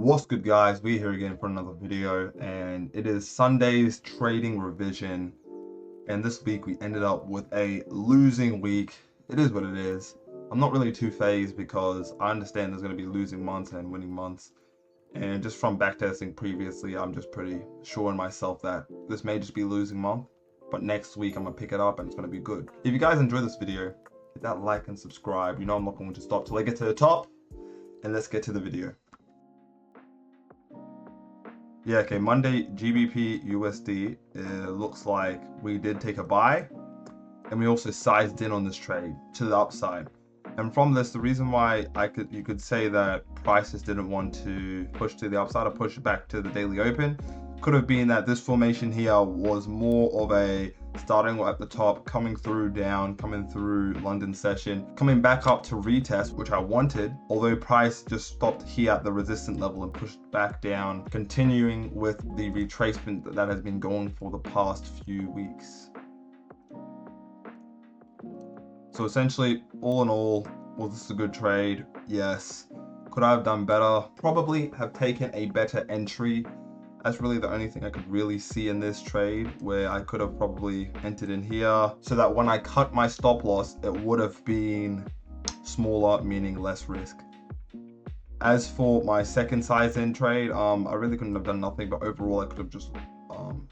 What's good, guys? We're here again for another video, and it is Sunday's trading revision. And this week we ended up with a losing week. It is what it is. I'm not really too phased because I understand there's going to be losing months and winning months. And just from backtesting previously, I'm just pretty sure in myself that this may just be a losing month. But next week I'm going to pick it up and it's going to be good. If you guys enjoy this video, hit that like and subscribe. You know I'm not going to stop till I get to the top. And let's get to the video. Yeah, okay, Monday GBP USD, it looks like we did take a buy, and we also sized in on this trade to the upside. And from this, the reason why you could say that prices didn't want to push to the upside or push it back to the daily open could have been that this formation here was more of a starting at the top, coming through down, coming through London session, coming back up to retest, which I wanted, although price just stopped here at the resistant level and pushed back down, continuing with the retracement that has been going for the past few weeks. So essentially, all in all, was this a good trade? Yes. Could I have done better? Probably have taken a better entry. That's really the only thing I could really see in this trade, where I could have probably entered in here so that when I cut my stop loss, it would have been smaller, meaning less risk. As for my second size in trade, I really couldn't have done nothing, but overall I could have just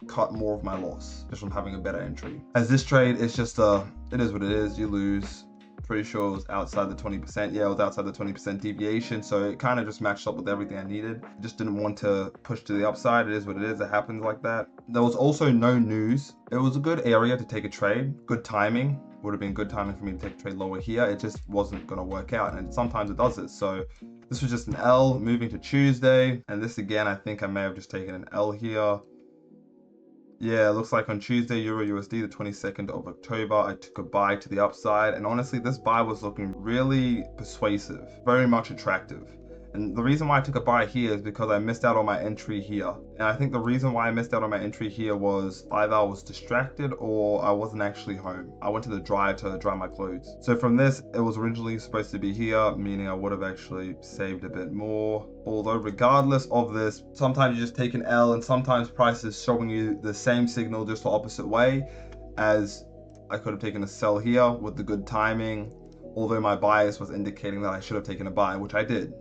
cut more of my loss just from having a better entry. As this trade is just it is what it is. You lose. Pretty sure it was outside the 20%. Yeah, it was outside the 20% deviation, so it kind of just matched up with everything I needed. Just didn't want to push to the upside. It is what it is. It happens like that. There was also no news. It was a good area to take a trade. Good timing. Would have been good timing for me to take a trade lower here. It just wasn't going to work out, and sometimes it does it. So this was just an L moving to Tuesday, and this again, I think I may have just taken an L here. Yeah, it looks like on Tuesday, Euro USD, the 22nd of October, I took a buy to the upside. And honestly, this buy was looking really persuasive, very much attractive. And the reason why I took a buy here is because I missed out on my entry here. And I think the reason why I missed out on my entry here was either I was distracted or I wasn't actually home. I went to the dryer to dry my clothes. So from this, it was originally supposed to be here, meaning I would have actually saved a bit more. Although regardless of this, sometimes you just take an L and sometimes price is showing you the same signal just the opposite way, as I could have taken a sell here with the good timing, although my bias was indicating that I should have taken a buy, which I did.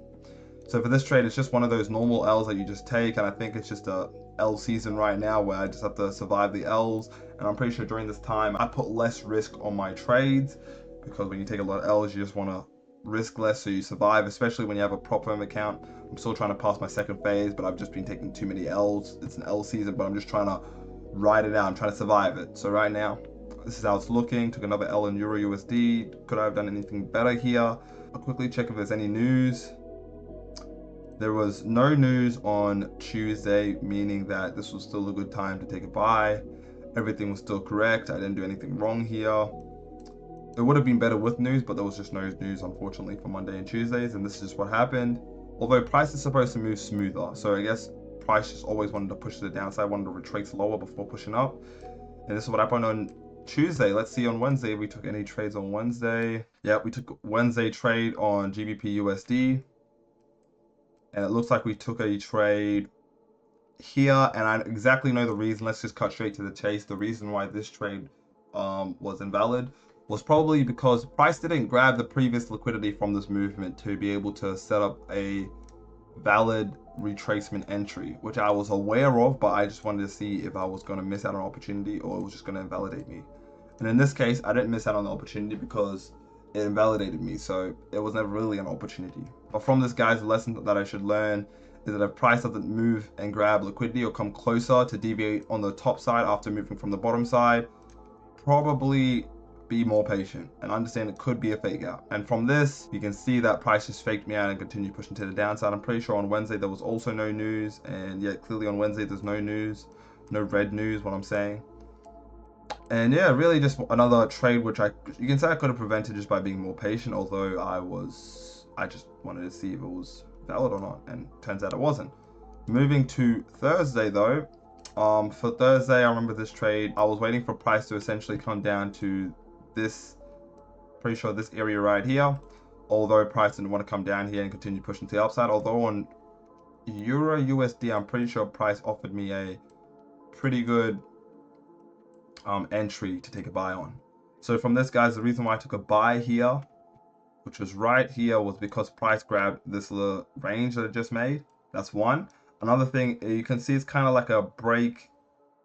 So for this trade, it's just one of those normal L's that you just take, and I think it's just a L season right now where I just have to survive the L's. And I'm pretty sure during this time, I put less risk on my trades, because when you take a lot of L's, you just want to risk less so you survive, especially when you have a prop firm account. I'm still trying to pass my second phase, but I've just been taking too many L's. It's an L season, but I'm just trying to ride it out. I'm trying to survive it. So right now, this is how it's looking. Took another L in Euro USD. Could I have done anything better here? I'll quickly check if there's any news. There was no news on Tuesday, meaning that this was still a good time to take a buy. Everything was still correct. I didn't do anything wrong here. It would have been better with news, but there was just no news, unfortunately, for Monday and Tuesdays, and this is just what happened. Although price is supposed to move smoother, so I guess price just always wanted to push to the downside, wanted to retrace lower before pushing up. And this is what happened on Tuesday. Let's see on Wednesday if we took any trades on Wednesday. Yeah, we took Wednesday trade on GBP USD. And it looks like we took a trade here, and I exactly know the reason. Let's just cut straight to the chase. The reason why this trade was invalid was probably because price didn't grab the previous liquidity from this movement to be able to set up a valid retracement entry, which I was aware of, but I just wanted to see if I was going to miss out on an opportunity or it was just going to invalidate me. And in this case, I didn't miss out on the opportunity because it invalidated me, so it was never really an opportunity. But from this, guys, the lesson that I should learn is that if price doesn't move and grab liquidity or come closer to deviate on the top side after moving from the bottom side, probably be more patient and understand it could be a fake out. And from this, you can see that price just faked me out and continued pushing to the downside. I'm pretty sure on Wednesday there was also no news, and yet clearly on Wednesday there's no news, no red news, what I'm saying. And yeah, really just another trade which you can say I could have prevented just by being more patient, although I just wanted to see if it was valid or not, and turns out it wasn't. Moving to Thursday though, for Thursday, I remember this trade, I was waiting for price to essentially come down to this, pretty sure this area right here, although price didn't want to come down here and continue pushing to the upside. Although on Euro USD, I'm pretty sure price offered me a pretty good entry to take a buy on. So from this, guys, the reason why I took a buy here, which was right here, was because price grabbed this little range that I just made. That's one. Another thing, you can see it's kind of like a break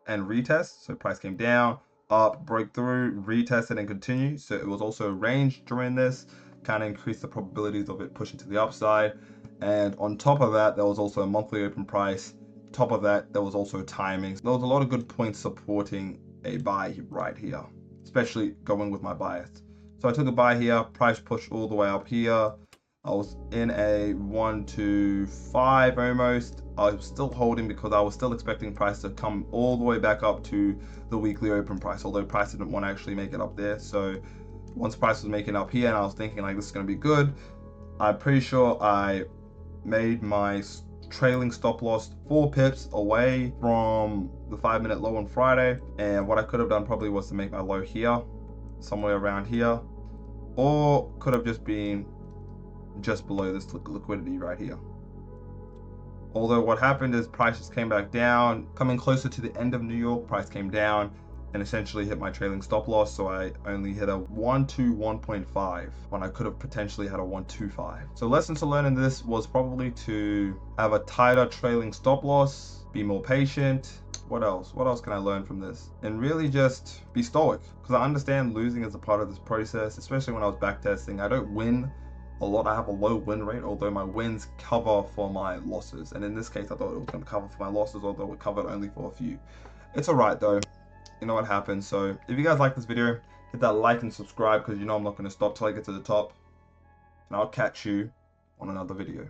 and retest. So price came down, up, broke through, retested, and continued. So it was also a range during this, kind of increased the probabilities of it pushing to the upside. And on top of that, there was also a monthly open price. Top of that, there was also timing. So there was a lot of good points supporting a buy right here, especially going with my bias. So I took a buy here, price pushed all the way up here. I was in a 1 to 5 almost. I was still holding because I was still expecting price to come all the way back up to the weekly open price, although price didn't want to actually make it up there. So once price was making up here and I was thinking like this is going to be good, I'm pretty sure I made my trailing stop loss 4 pips away from the 5-minute low on Friday. And what I could have done probably was to make my low here, somewhere around here, or could have just been just below this liquidity right here. Although what happened is prices came back down, coming closer to the end of New York, price came down and essentially hit my trailing stop loss. So I only hit a 1 to 1.5 when I could have potentially had a 1.25. So lesson to learn in this was probably to have a tighter trailing stop loss, be more patient. What else? What else can I learn from this? And really just be stoic, because I understand losing is a part of this process, especially when I was backtesting. I don't win a lot. I have a low win rate, although my wins cover for my losses. And in this case, I thought it was going to cover for my losses, although it covered only for a few. It's alright though. You know what happens. So if you guys like this video, hit that like and subscribe, because you know I'm not going to stop till I get to the top. And I'll catch you on another video.